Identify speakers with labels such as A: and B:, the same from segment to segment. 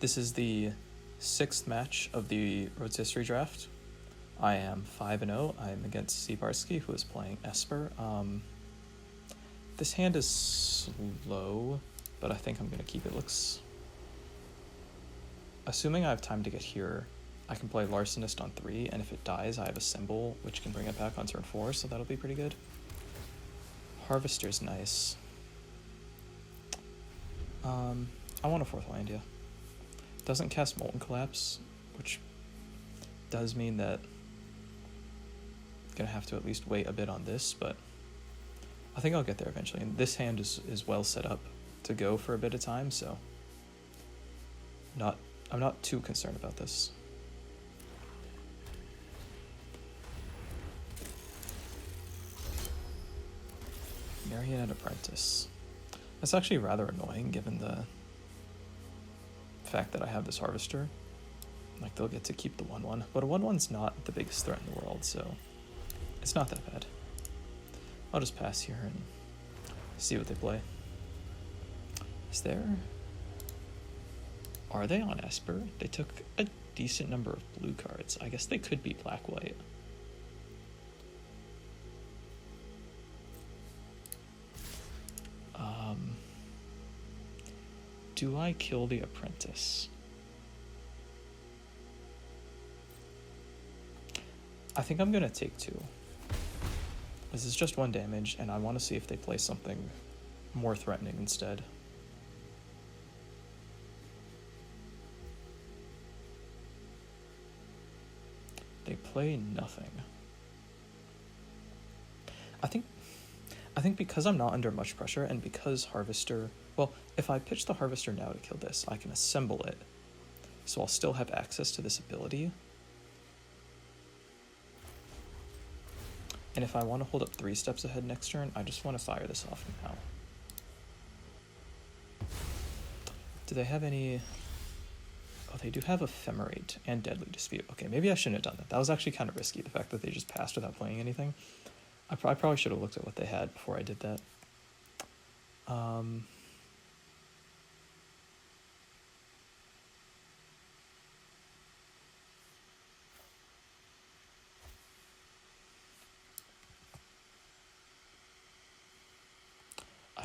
A: This is the 6th match of the Rotisserie draft. I am 5-0. I'm against Sibarski, who is playing Esper. This hand is slow, but I think I'm going to keep it. Assuming I have time to get here, I can play Larcenist on 3, and if it dies, I have a symbol, which can bring it back on turn 4, so that'll be pretty good. Harvester's nice. I want a 4th land, yeah. Doesn't cast Molten Collapse, which does mean that I'm going to have to at least wait a bit on this, but I think I'll get there eventually. And this hand is well set up to go for a bit of time, so I'm not too concerned about this. Marionette Apprentice. That's actually rather annoying given the fact that I have this Harvester. Like, they'll get to keep the 1/1, but a 1/1's not the biggest threat in the world, so it's not that bad. I'll just pass here and see what they play. Are they on Esper? They took a decent number of blue cards. I guess they could be black-white. Do I kill the Apprentice? I think I'm gonna take 2. This is just 1 damage, and I want to see if they play something more threatening instead. They play nothing. I think because I'm not under much pressure, and because Harvester... Well, if I pitch the Harvester now to kill this, I can assemble it. So I'll still have access to this ability. And if I want to hold up 3 steps ahead next turn, I just want to fire this off now. Do they have any... Oh, they do have Ephemerate and Deadly Dispute. Okay, maybe I shouldn't have done that. That was actually kind of risky, the fact that they just passed without playing anything. I probably should have looked at what they had before I did that. 'I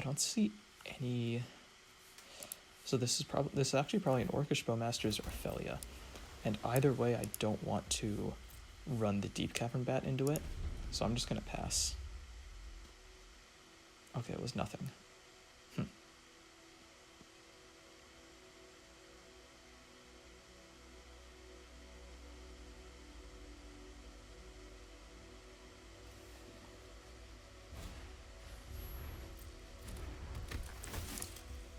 A: don't see any... So this is actually probably an Orcish Bowmasters or Ophelia. And either way, I don't want to run the Deep Cavern Bat into it. So I'm just going to pass. Okay, it was nothing.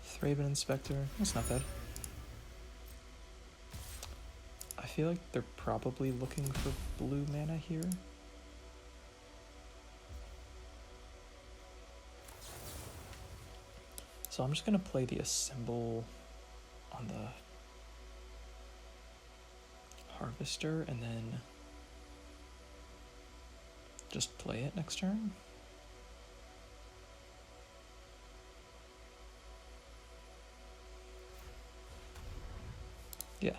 A: 3-Raven Inspector, that's not bad. I feel like they're probably looking for blue mana here. So I'm just going to play the Assemble on the Harvester and then just play it next turn. Yeah,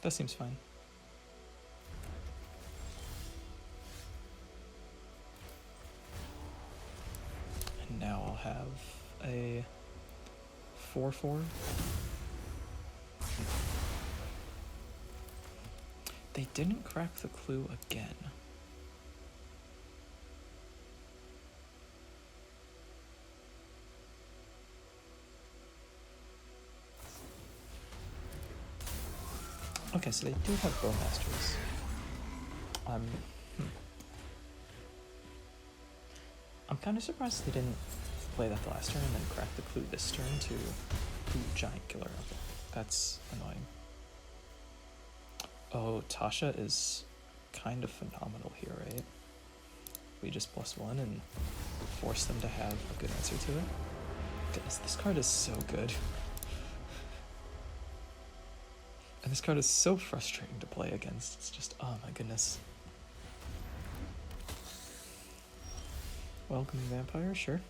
A: that seems fine. And now I'll have a 4/4. They didn't crack the clue again. Okay, so they do have Bowmasters. I'm kind of surprised they didn't play that the last turn and then crack the clue this turn to Giant Killer. Okay, that's annoying. Oh, Tasha is kind of phenomenal here, right? We just +1 and force them to have a good answer to it. Goodness, this card is so good. And this card is so frustrating to play against. It's just, oh my goodness. Welcoming Vampire, sure.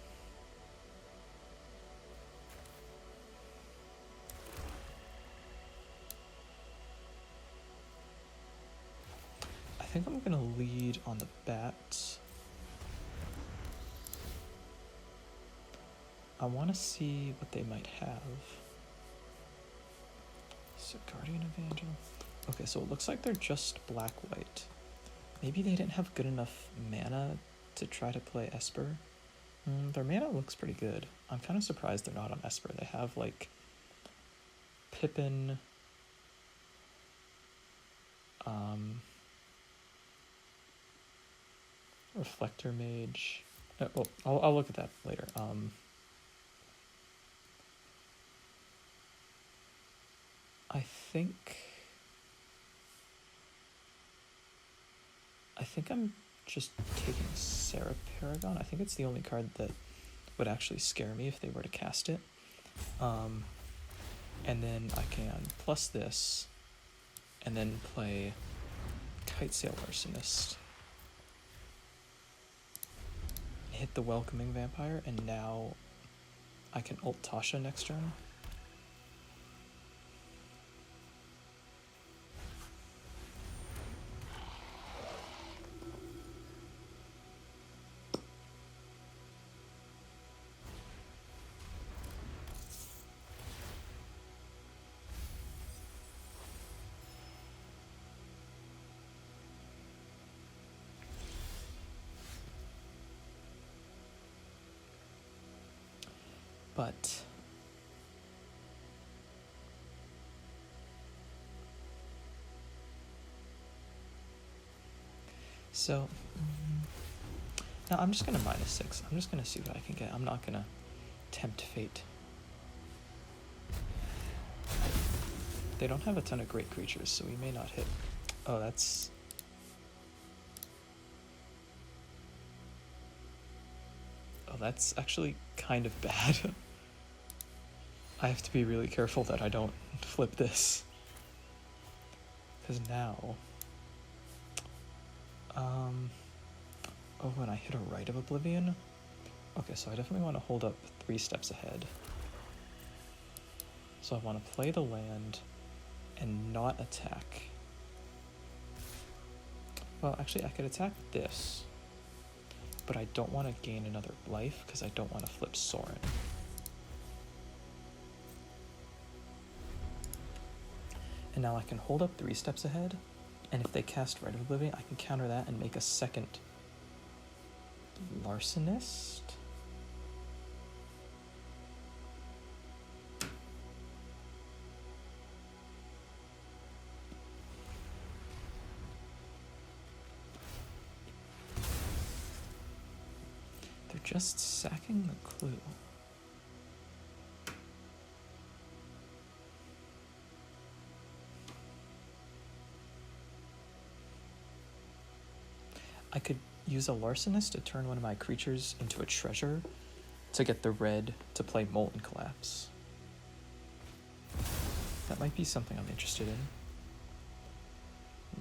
A: think I'm gonna lead on the bat. I want to see what they might have. So Guardian Evangel. Okay, so it looks like they're just black-white. Maybe they didn't have good enough mana to try to play Esper. Their mana looks pretty good. I'm kind of surprised they're not on Esper. They have, like, Pippin, Reflector Mage. Well, I'll look at that later. I think I'm just taking Sarah Paragon. I think it's the only card that would actually scare me if they were to cast it. And then I can plus this, and then play Kitesail Arsonist. Hit the Welcoming Vampire, and now I can ult Tasha next turn. But so now I'm just gonna -6. I'm just gonna see what I can get. I'm not gonna tempt fate. They don't have a ton of great creatures, so we may not hit. Oh, that's actually kind of bad. I have to be really careful that I don't flip this. Because now... Oh, and I hit a Rite of Oblivion? Okay, so I definitely want to hold up 3 steps ahead. So I want to play the land and not attack. Well, actually, I could attack this. But I don't want to gain another life because I don't want to flip Sorin. And now I can hold up 3 steps ahead, and if they cast Rite of Oblivion, I can counter that and make a second Larcenist? They're just sacking the clue. I could use a Larcenist to turn one of my creatures into a treasure to get the red to play Molten Collapse. That might be something I'm interested in.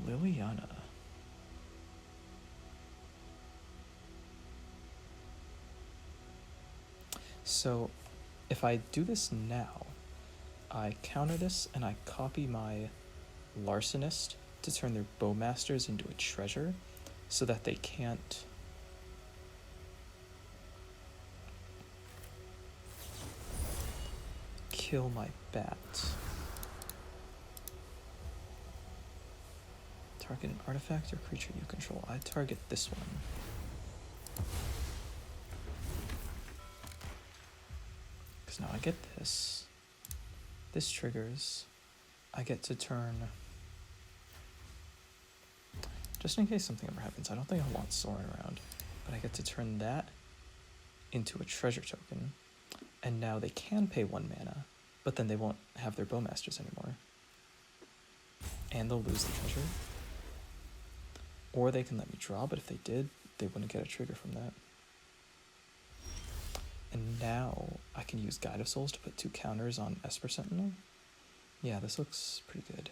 A: Liliana. So if I do this now, I counter this and I copy my Larcenist to turn their Bowmasters into a treasure so that they can't kill my bat. Target an artifact or creature you control. I target this one. Because now I get this. This triggers. I get to turn... Just in case something ever happens, I don't think I want Sorin around, but I get to turn that into a treasure token, and now they can pay 1 mana, but then they won't have their Bowmasters anymore. And they'll lose the treasure. Or they can let me draw, but if they did, they wouldn't get a trigger from that. And now I can use Guide of Souls to put 2 counters on Esper Sentinel. Yeah, this looks pretty good.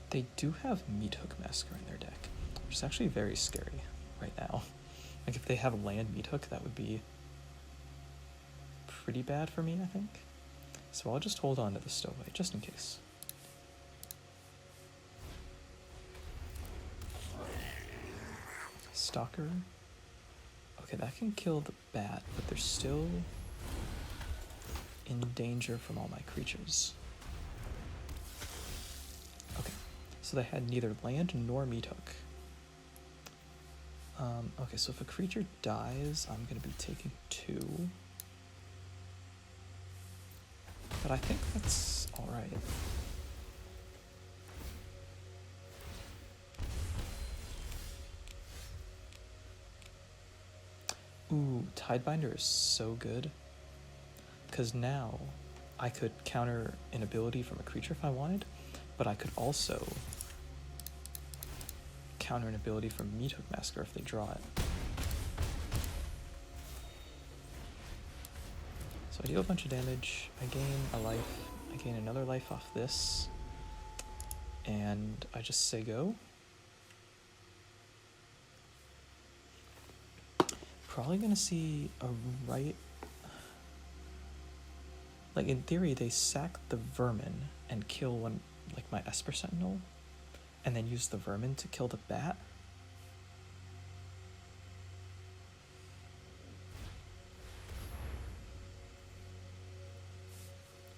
A: They do have Meathook Massacre in their deck, which is actually very scary right now. Like, if they have land Meathook, that would be pretty bad for me, I think. So I'll just hold on to the Stowaway, just in case. Stalker. Okay, that can kill the bat, but they're still in danger from all my creatures. Okay, so they had neither land nor Meathook. Okay, so if a creature dies, I'm going to be taking 2. But I think that's alright. Ooh, Tidebinder is so good. Because now I could counter an ability from a creature if I wanted, but I could also counter an ability from Meathook Massacre if they draw it. So I deal a bunch of damage, I gain a life, I gain another life off this, and I just say go. Probably gonna see a right... Like, in theory, they sack the vermin and kill one, like, my Esper Sentinel, and then use the vermin to kill the bat.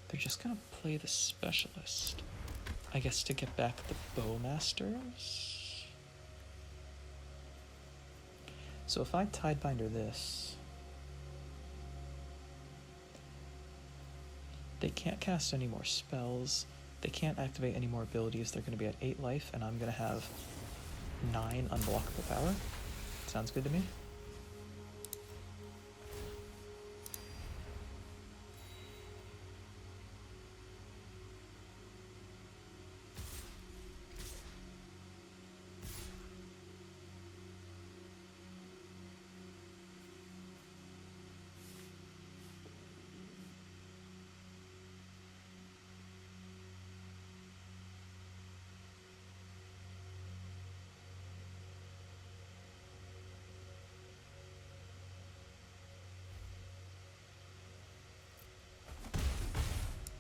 A: They're just gonna play the Specialist, I guess, to get back the Bowmasters. So if I Tidebinder this, they can't cast any more spells, they can't activate any more abilities, they're going to be at 8 life, and I'm going to have 9 unblockable power. Sounds good to me.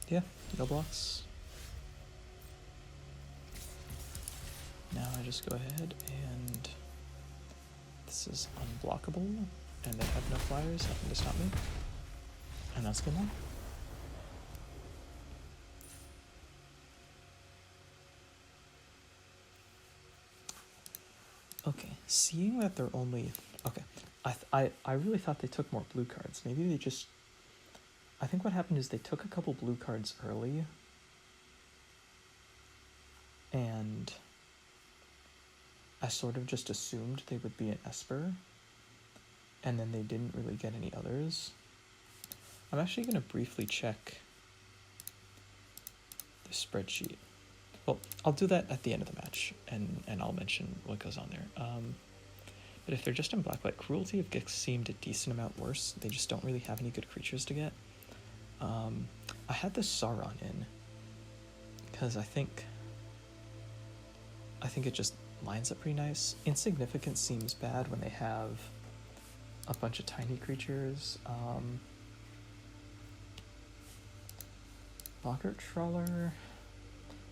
A: Yeah, no blocks. Now I just go ahead and this is unblockable, and they have no flyers, nothing to stop me. And that's good one. Okay, seeing that they're only... Okay, I really thought they took more blue cards. Maybe they just... I think what happened is they took a couple blue cards early, and I sort of just assumed they would be an Esper, and then they didn't really get any others. I'm actually going to briefly check the spreadsheet. Well, I'll do that at the end of the match, and I'll mention what goes on there. But if they're just in Black-White Cruelty, it seemed a decent amount worse. They just don't really have any good creatures to get. I had the Sauron in, because I think it just lines up pretty nice. Insignificant seems bad when they have a bunch of tiny creatures. Boggart Trawler,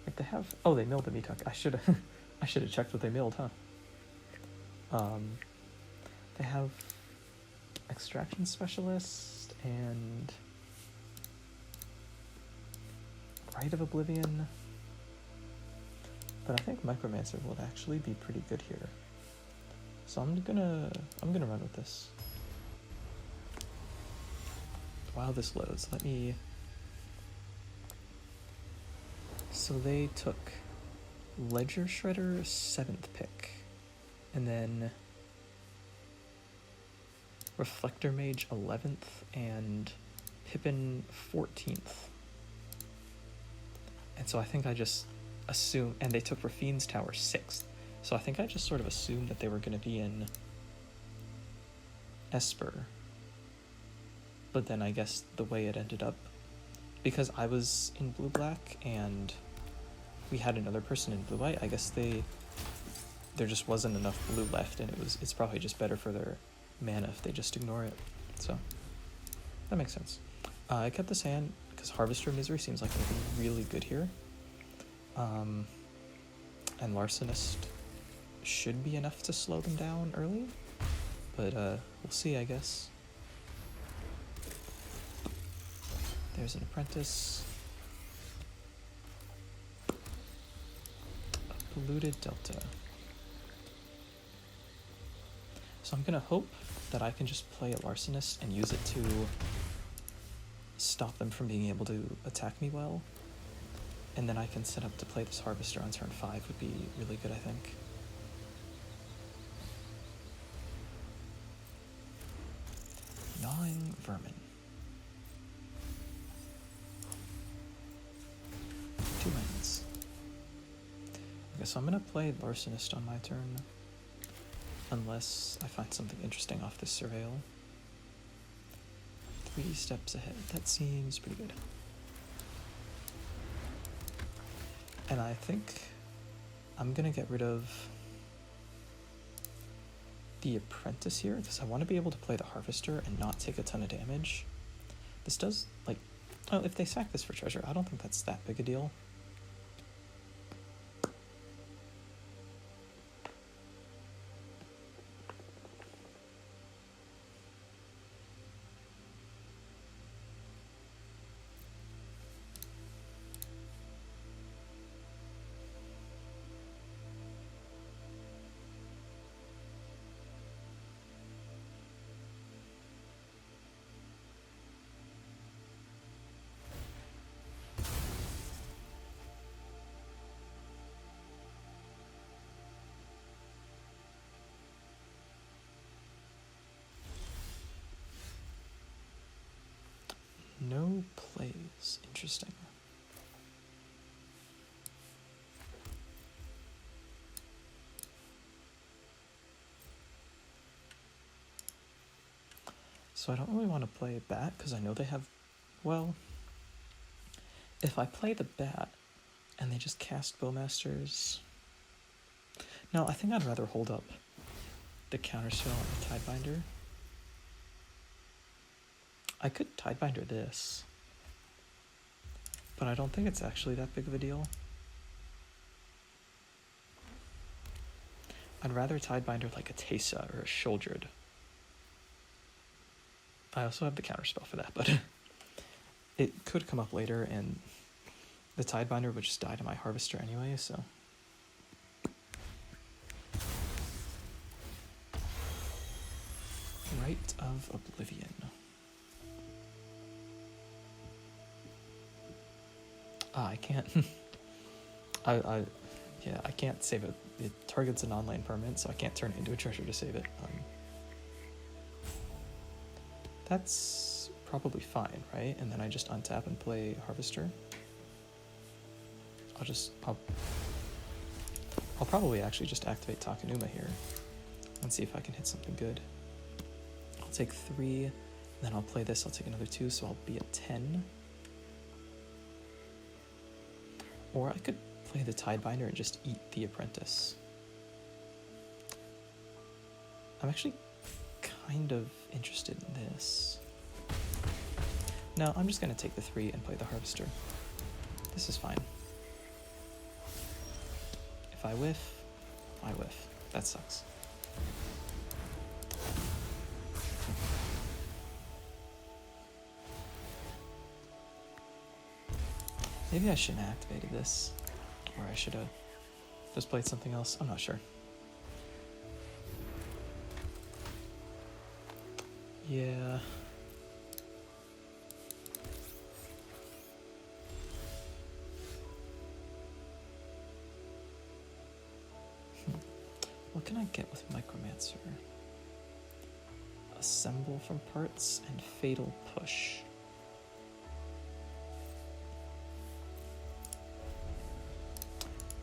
A: like they have... Oh, they milled the Meathook. I should have checked what they milled, huh? They have Extraction Specialist and Rite of Oblivion, but I think Micromancer would actually be pretty good here. So I'm gonna run with this. While this loads, let me... So they took Ledger Shredder 7th pick, and then Reflector Mage 11th, and Pippin 14th. And so I think I just assumed, and they took Rafine's Tower 6th. So I think I just sort of assumed that they were going to be in Esper. But then I guess the way it ended up, because I was in blue-black, and we had another person in blue-white, I guess there just wasn't enough blue left, and it's probably just better for their mana if they just ignore it. So that makes sense. I kept this hand because Harvester Misery seems like it'll be really good here. And Larcenist should be enough to slow them down early, but we'll see, I guess. There's an Apprentice. A Polluted Delta. So I'm gonna hope that I can just play a Larcenist and use it to stop them from being able to attack me well. And then I can set up to play this Harvester on turn 5 would be really good, I think. Gnawing Vermin. 2 lands. Okay, so I'm gonna play Larcenist on my turn. Unless I find something interesting off this Surveil. 3 steps ahead. That seems pretty good. And I think I'm gonna get rid of the Apprentice here, because I want to be able to play the Harvester and not take a ton of damage. This does, like, well, if they sack this for treasure, I don't think that's that big a deal. No plays. Interesting. So I don't really want to play Bat because I know they have, well, if I play the Bat and they just cast Bowmasters, no, I think I'd rather hold up the Counterspell and the Tidebinder. I could Tidebinder this, but I don't think it's actually that big of a deal. I'd rather Tidebinder like a Teysa or a Shouldered. I also have the Counterspell for that, but it could come up later, and the Tidebinder would just die to my Harvester anyway, so. Rite of Oblivion. I can't. Yeah, I can't save it. It targets a non-land permanent, so I can't turn it into a treasure to save it. That's probably fine, right? And then I just untap and play Harvester. I'll probably actually just activate Takenuma here and see if I can hit something good. I'll take 3, then I'll play this, I'll take another 2, so I'll be at 10. Or I could play the Tidebinder and just eat the Apprentice. I'm actually kind of interested in this. No, I'm just going to take the 3 and play the Harvester. This is fine. If I whiff, I whiff. That sucks. Maybe I shouldn't have activated this, or I should have just played something else. I'm not sure. Yeah. What can I get with Micromancer? Assemble from parts and Fatal Push.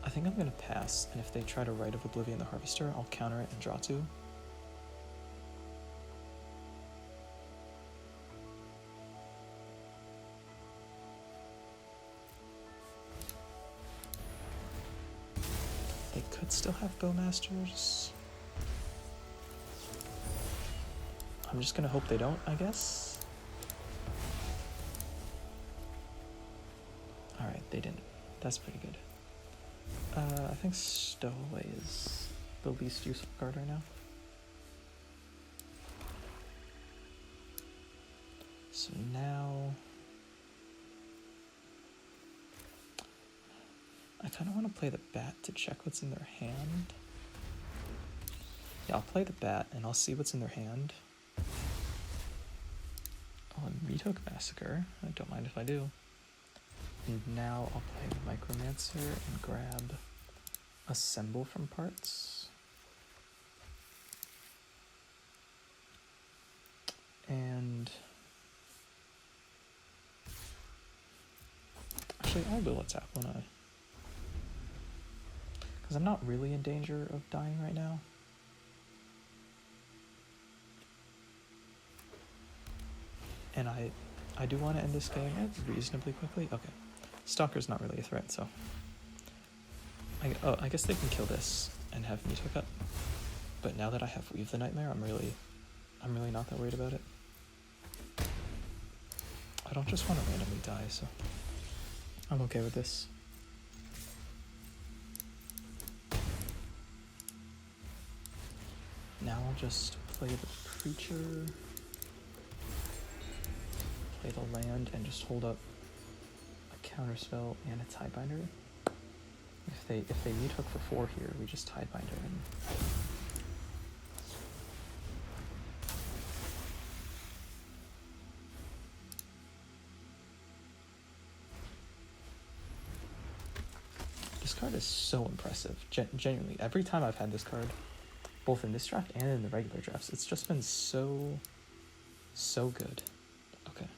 A: I think I'm going to pass, and if they try to Rite of Oblivion the Harvester, I'll counter it and draw 2. could still have Bowmasters. I'm just gonna hope they don't, I guess. Alright, they didn't. That's pretty good. I think Stowaway is the least useful card right now. So now I kind of want to play the bat to check what's in their hand. Yeah, I'll play the bat and I'll see what's in their hand. Oh, Meydän Massacre. I don't mind if I do. And now I'll play the Micromancer and grab Assemble from parts. And actually, I will attack, won't I? Because I'm not really in danger of dying right now. And I do want to end this game reasonably quickly. Okay. Stalker's not really a threat, so... I guess they can kill this and have me took up. But now that I have Weave the Nightmare, I'm really not that worried about it. I don't just want to randomly die, so I'm okay with this. Now I'll just play the creature, play the land, and just hold up a counterspell and a Tidebinder. If they need hook for 4 here, we just Tidebinder and this card is so impressive. Genuinely, every time I've had this card, both in this draft and in the regular drafts, it's just been so good. Okay.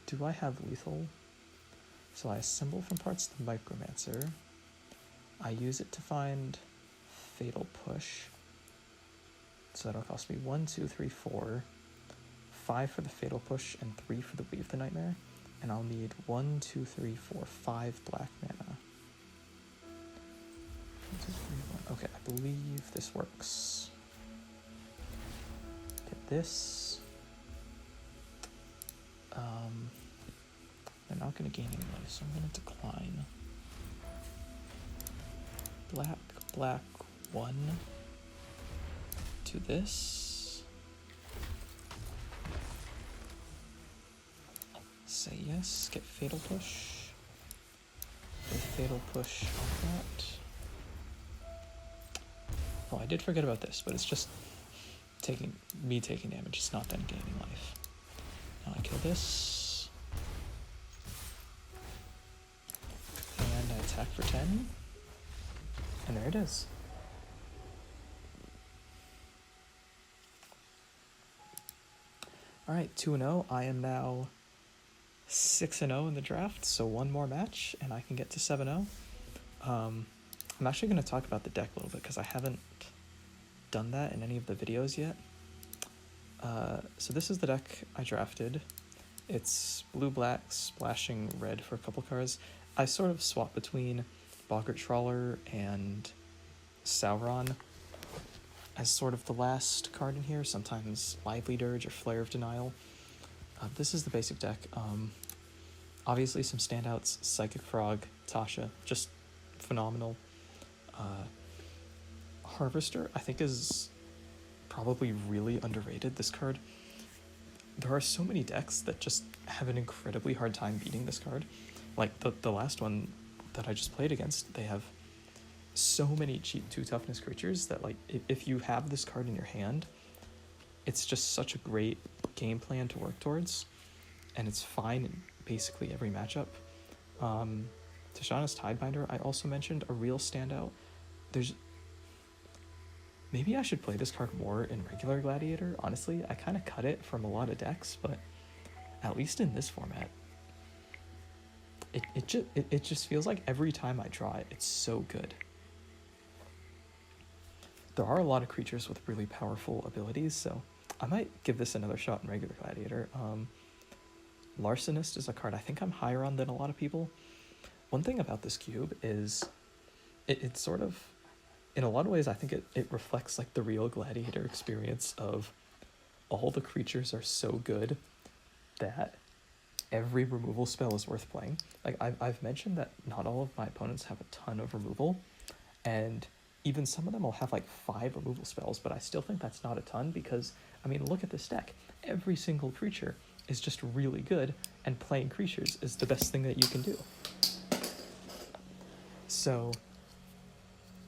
A: Do I have lethal? So I assemble from parts the Micromancer. I use it to find Fatal Push. So that'll cost me 1, 2, 3, 4. 5 for the Fatal Push and 3 for the Weave the Nightmare. And I'll need 1, 2, 3, 4, 5 black mana. 1, 2, 3, 1. Okay, I believe this works. Get this. They're not going to gain any life, so I'm going to decline. Black, black, 1 to this. Say yes, get Fatal Push. Get Fatal Push on that. Oh, I did forget about this, but it's just taking damage. It's not then gaining life. Now I kill this. And I attack for 10. And there it is. Alright, 2-0. I am now 6-0 in the draft, so one more match, and I can get to 7-0. I'm actually going to talk about the deck a little bit, because I haven't done that in any of the videos yet. So this is the deck I drafted. It's blue-black, splashing red for a couple cards. I sort of swap between Boggart Trawler and Sauron as sort of the last card in here, sometimes Lively Dirge or Flare of Denial. This is the basic deck. Obviously some standouts, Psychic Frog, Tasha, just phenomenal. Harvester, I think, is probably really underrated, this card. There are so many decks that just have an incredibly hard time beating this card. Like the last one that I just played against, they have so many cheap 2 toughness creatures that, like, if you have this card in your hand, it's just such a great game plan to work towards, and it's fine in basically every matchup. Tishana's Tidebinder, I also mentioned, a real standout. Maybe I should play this card more in regular Gladiator. Honestly, I kind of cut it from a lot of decks, but at least in this format, it just feels like every time I draw it, it's so good. There are a lot of creatures with really powerful abilities, so I might give this another shot in regular Gladiator. Larcenist is a card I think I'm higher on than a lot of people. One thing about this cube is it's sort of, in a lot of ways, I think it reflects like the real Gladiator experience of all the creatures are so good that every removal spell is worth playing. Like I've mentioned that not all of my opponents have a ton of removal, and even some of them will have like 5 removal spells, but I still think that's not a ton because, I mean, look at this deck. Every single creature is just really good, and playing creatures is the best thing that you can do. So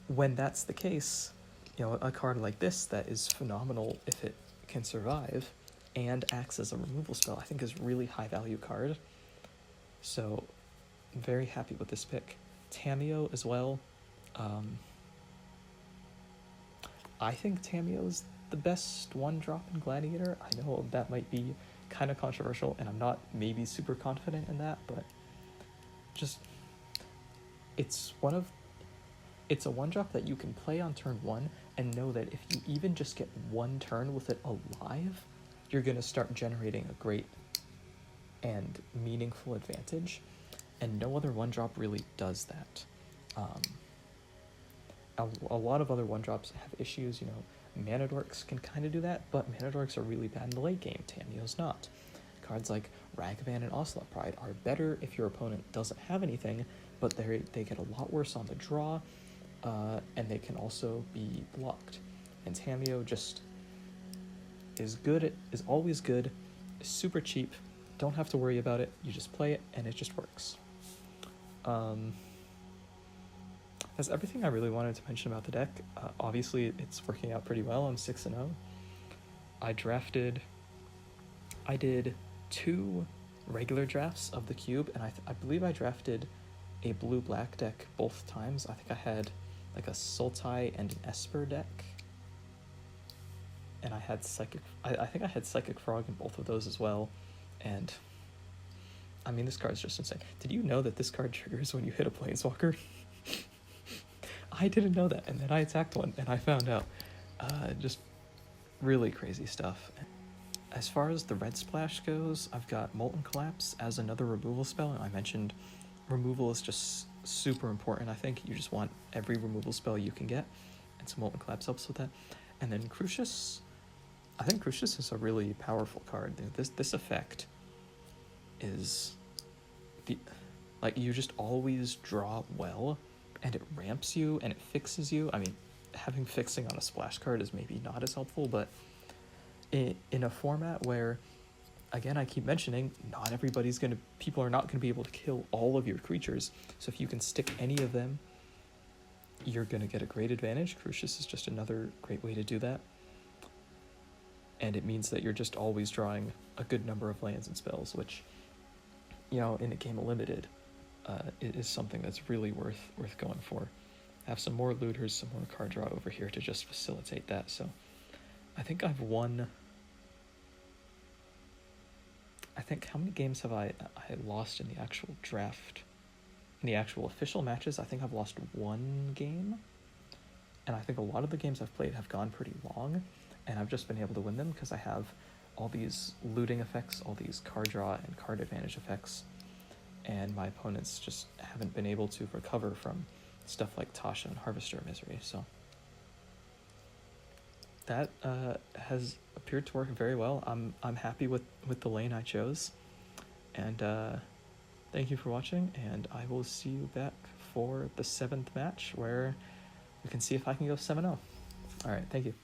A: when that's the case, you know, a card like this that is phenomenal if it can survive and acts as a removal spell, I think is really high value card. So I'm very happy with this pick. Tamiyo as well. I think Tamiyo is the best 1-drop in Gladiator. I know that might be kind of controversial, and I'm not maybe super confident in that, but just it's a 1-drop that you can play on turn 1 and know that if you even just get 1 turn with it alive, you're going to start generating a great and meaningful advantage, and no other 1-drop really does that. A lot of other 1-drops have issues, you know, Mana Dorks can kind of do that, but Mana Dorks are really bad in the late game. Tamiyo's not. Cards like Ragavan and Ocelot Pride are better if your opponent doesn't have anything, but they get a lot worse on the draw, and they can also be blocked. And Tamiyo just is always good, is super cheap, don't have to worry about it, you just play it and it just works. That's everything I really wanted to mention about the deck. Obviously, it's working out pretty well. I'm 6-0. I did 2 regular drafts of the cube, and I believe I drafted a blue-black deck both times. I think I had like a Sultai and an Esper deck, and I had I think I had Psychic Frog in both of those as well. And I mean, this card's just insane. Did you know that this card triggers when you hit a Planeswalker? I didn't know that, and then I attacked one, and I found out. Just really crazy stuff. As far as the red splash goes, I've got Molten Collapse as another removal spell, and I mentioned removal is just super important. I think you just want every removal spell you can get, and so Molten Collapse helps with that. And then Crucius, I think Crucius is a really powerful card. This effect is you just always draw well, and it ramps you and it fixes you. I mean, having fixing on a splash card is maybe not as helpful, but in a format where, again, I keep mentioning, people are not gonna be able to kill all of your creatures. So if you can stick any of them, you're gonna get a great advantage. Crucius is just another great way to do that. And it means that you're just always drawing a good number of lands and spells, which, you know, in a game of limited, it is something that's really worth going for. Have some more looters, some more card draw over here to just facilitate that. So I think I've won. I think, how many games have I lost in the actual draft? In the actual official matches, I think I've lost 1 game. And I think a lot of the games I've played have gone pretty long, and I've just been able to win them because I have all these looting effects, all these card draw and card advantage effects, and my opponents just haven't been able to recover from stuff like Tasha and Harvester of Misery. So that has appeared to work very well. I'm happy with the lane I chose, and thank you for watching, and I will see you back for the 7th match where we can see if I can go 7-0. All right, thank you.